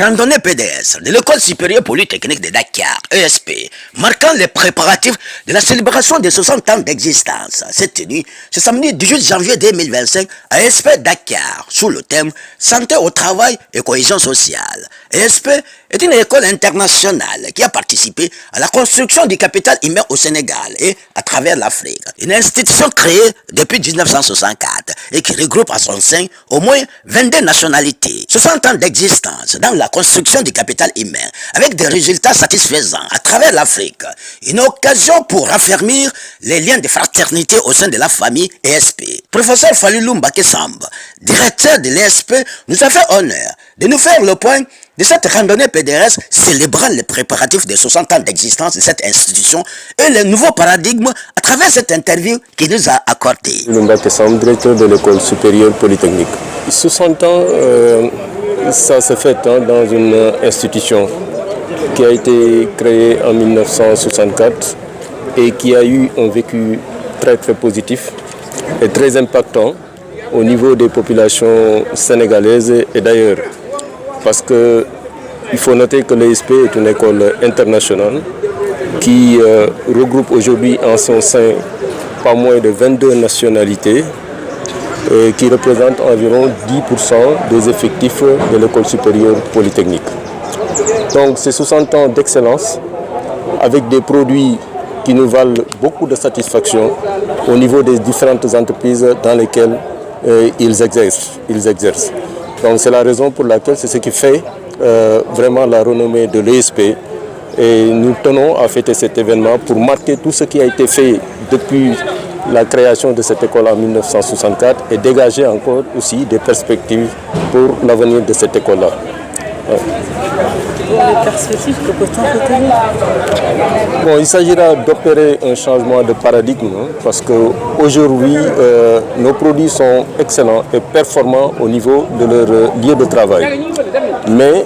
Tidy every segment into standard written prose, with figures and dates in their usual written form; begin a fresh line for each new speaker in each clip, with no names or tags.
randonnée PDS de l'École supérieure polytechnique de Dakar, ESP, marquant les préparatifs de la célébration des 60 ans d'existence. Cette tenue, ce samedi 18 janvier 2025 à ESP Dakar, sous le thème Santé au travail et cohésion sociale. ESP est une école internationale qui a participé à la construction du capital humain au Sénégal et à travers l'Afrique. Une institution créée depuis 1964 et qui regroupe à son sein au moins 22 nationalités. 60 ans d'existence dans la construction du capital humain avec des résultats satisfaisants à travers l'Afrique. Une occasion pour raffermir les liens de fraternité au sein de la famille ESP. Professeur Falilou Mbaké Samba, directeur de l'ESP, nous a fait honneur de nous faire le point de cette randonnée PDS célébrant les préparatifs des 60 ans d'existence de cette institution et le nouveau paradigme à travers cette interview qu'il nous a accordé.
Mbaké Samba, directeur de l'école supérieure polytechnique. 60 ans, ça se fait dans une institution qui a été créée en 1964 et qui a eu un vécu très positif et très impactant au niveau des populations sénégalaises et d'ailleurs. Parce qu'il faut noter que l'ESP est une école internationale qui regroupe aujourd'hui en son sein pas moins de 22 nationalités et qui représente environ 10% des effectifs de l'école supérieure polytechnique. Donc c'est 60 ans d'excellence avec des produits qui nous valent beaucoup de satisfaction au niveau des différentes entreprises dans lesquelles ils exercent. Donc c'est la raison pour laquelle c'est ce qui fait vraiment la renommée de l'ESP. Et nous tenons à fêter cet événement pour marquer tout ce qui a été fait depuis la création de cette école en 1964 et dégager encore aussi des perspectives pour l'avenir de cette école-là.
Les perspectives que peut-on retenir?
Bon, il s'agira d'opérer un changement de paradigme parce qu'aujourd'hui, nos produits sont excellents et performants au niveau de leur lieu de travail. Mais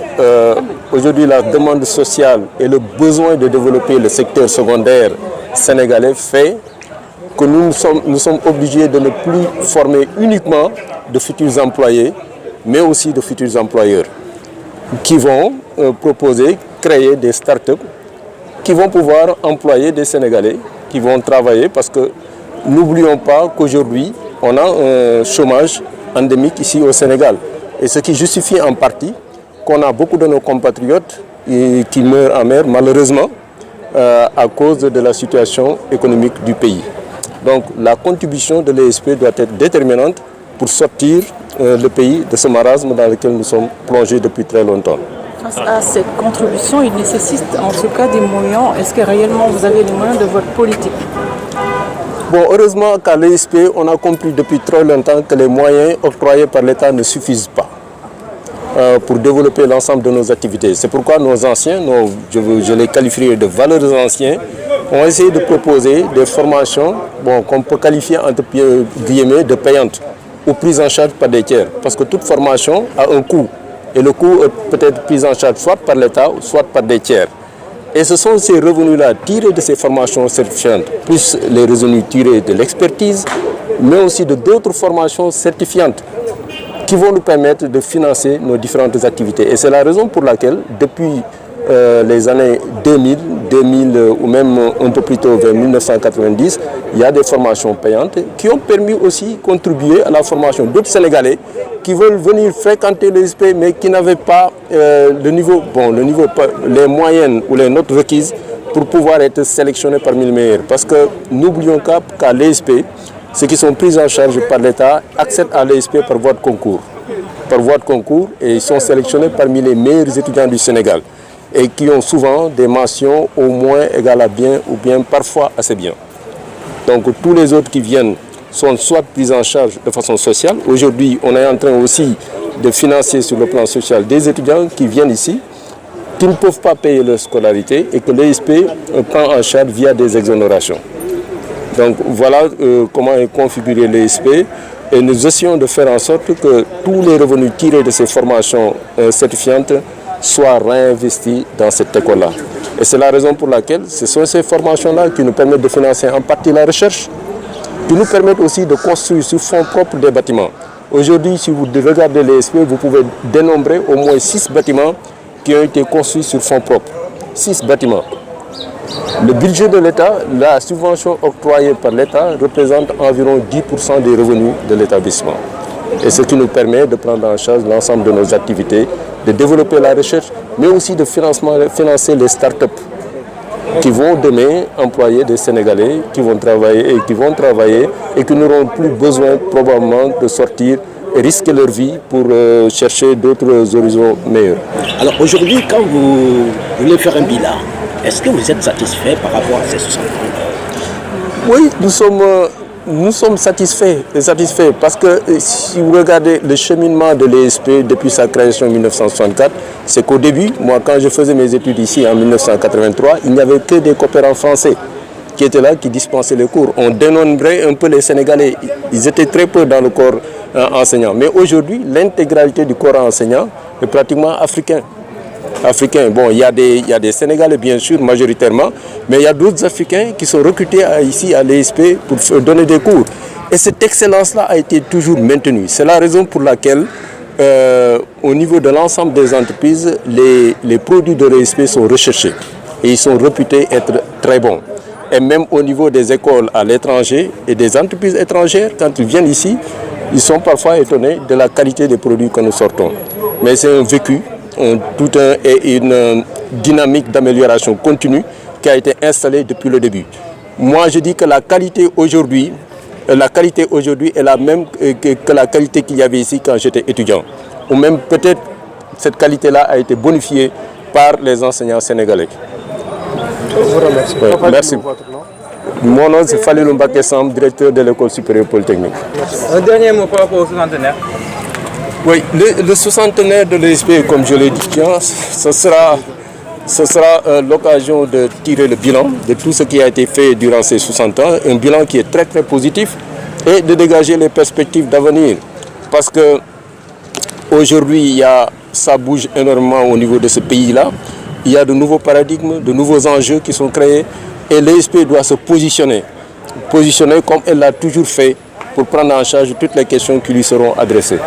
aujourd'hui, la demande sociale et le besoin de développer le secteur secondaire sénégalais fait que nous sommes obligés de ne plus former uniquement de futurs employés, mais aussi de futurs employeurs qui vont créer des start-up qui vont pouvoir employer des Sénégalais qui vont travailler parce que n'oublions pas qu'aujourd'hui, on a un chômage endémique ici au Sénégal. Et ce qui justifie en partie qu'on a beaucoup de nos compatriotes qui meurent en mer, malheureusement, à cause de la situation économique du pays. Donc la contribution de l'ESP doit être déterminante pour sortir le pays de ce marasme dans lequel nous sommes plongés depuis très longtemps.
Face à cette contribution, il nécessite en tout cas des moyens. Est-ce que réellement vous avez les moyens de votre politique?
Bon, heureusement qu'à l'ESP, on a compris depuis très longtemps que les moyens octroyés par l'État ne suffisent pas pour développer l'ensemble de nos activités. C'est pourquoi nos anciens, je les qualifierai de valeureux anciens, ont essayé de proposer des formations qu'on peut qualifier entre guillemets de payantes ou prises en charge par des tiers. Parce que toute formation a un coût. Et le coût peut être pris en charge soit par l'État, soit par des tiers. Et ce sont ces revenus-là tirés de ces formations certifiantes, plus les revenus tirés de l'expertise, mais aussi de d'autres formations certifiantes qui vont nous permettre de financer nos différentes activités. Et c'est la raison pour laquelle, depuis les années 2000 ou même un peu plus tôt vers 1990, il y a des formations payantes qui ont permis aussi de contribuer à la formation d'autres Sénégalais qui veulent venir fréquenter l'ESP mais qui n'avaient pas les moyennes ou les notes requises pour pouvoir être sélectionnés parmi les meilleurs. Parce que n'oublions qu'à l'ESP, ceux qui sont pris en charge par l'État accèdent à l'ESP par voie de concours. Et ils sont sélectionnés parmi les meilleurs étudiants du Sénégal et qui ont souvent des mentions au moins égales à bien ou bien parfois assez bien. Donc tous les autres qui viennent sont soit pris en charge de façon sociale. Aujourd'hui, on est en train aussi de financer sur le plan social des étudiants qui viennent ici, qui ne peuvent pas payer leur scolarité et que l'ESP prend en charge via des exonérations. Donc voilà comment est configuré l'ESP et nous essayons de faire en sorte que tous les revenus tirés de ces formations certifiantes soient réinvestis dans cette école-là. Et c'est la raison pour laquelle ce sont ces formations-là qui nous permettent de financer en partie la recherche, qui nous permettent aussi de construire sur fonds propres des bâtiments. Aujourd'hui, si vous regardez l'ESP, vous pouvez dénombrer au moins 6 bâtiments qui ont été construits sur fonds propres. 6 bâtiments. Le budget de l'État, la subvention octroyée par l'État représente environ 10% des revenus de l'établissement. Et ce qui nous permet de prendre en charge l'ensemble de nos activités, de développer la recherche, mais aussi de financer les start-up qui vont demain employer des Sénégalais qui vont travailler et qui n'auront plus besoin probablement de sortir et risquer leur vie pour chercher d'autres horizons meilleurs.
Alors aujourd'hui, quand vous voulez faire un bilan, est-ce que vous êtes satisfait par rapport à ces 60 ans?
Oui, nous sommes satisfaits parce que si vous regardez le cheminement de l'ESP depuis sa création en 1964, c'est qu'au début, moi quand je faisais mes études ici en 1983, il n'y avait que des coopérants français qui étaient là, qui dispensaient les cours. On dénombrait un peu les Sénégalais, ils étaient très peu dans le corps enseignant. Mais aujourd'hui, l'intégralité du corps enseignant est pratiquement africain. Bon, il y a des Sénégalais bien sûr, majoritairement, mais il y a d'autres Africains qui sont recrutés ici à l'ESP pour donner des cours. Et cette excellence-là a été toujours maintenue. C'est la raison pour laquelle, au niveau de l'ensemble des entreprises, les produits de l'ESP sont recherchés et ils sont réputés être très bons. Et même au niveau des écoles à l'étranger et des entreprises étrangères, quand ils viennent ici, ils sont parfois étonnés de la qualité des produits que nous sortons. Mais c'est un vécu, une dynamique d'amélioration continue qui a été installée depuis le début. Moi, je dis que la qualité aujourd'hui est la même que la qualité qu'il y avait ici quand j'étais étudiant. Ou même peut-être cette qualité-là a été bonifiée par les enseignants sénégalais.
Je vous remercie.
Oui, merci. Mon nom c'est Falilou Mbacké Samb, directeur de l'école supérieure polytechnique.
Un dernier mot par rapport au centenaire.
Oui, le 60aire de l'ESP, comme je l'ai dit, ce sera l'occasion de tirer le bilan de tout ce qui a été fait durant ces 60 ans, un bilan qui est très très positif et de dégager les perspectives d'avenir. Parce que aujourd'hui, ça bouge énormément au niveau de ce pays-là. Il y a de nouveaux paradigmes, de nouveaux enjeux qui sont créés et l'ESP doit se positionner comme elle l'a toujours fait pour prendre en charge toutes les questions qui lui seront adressées.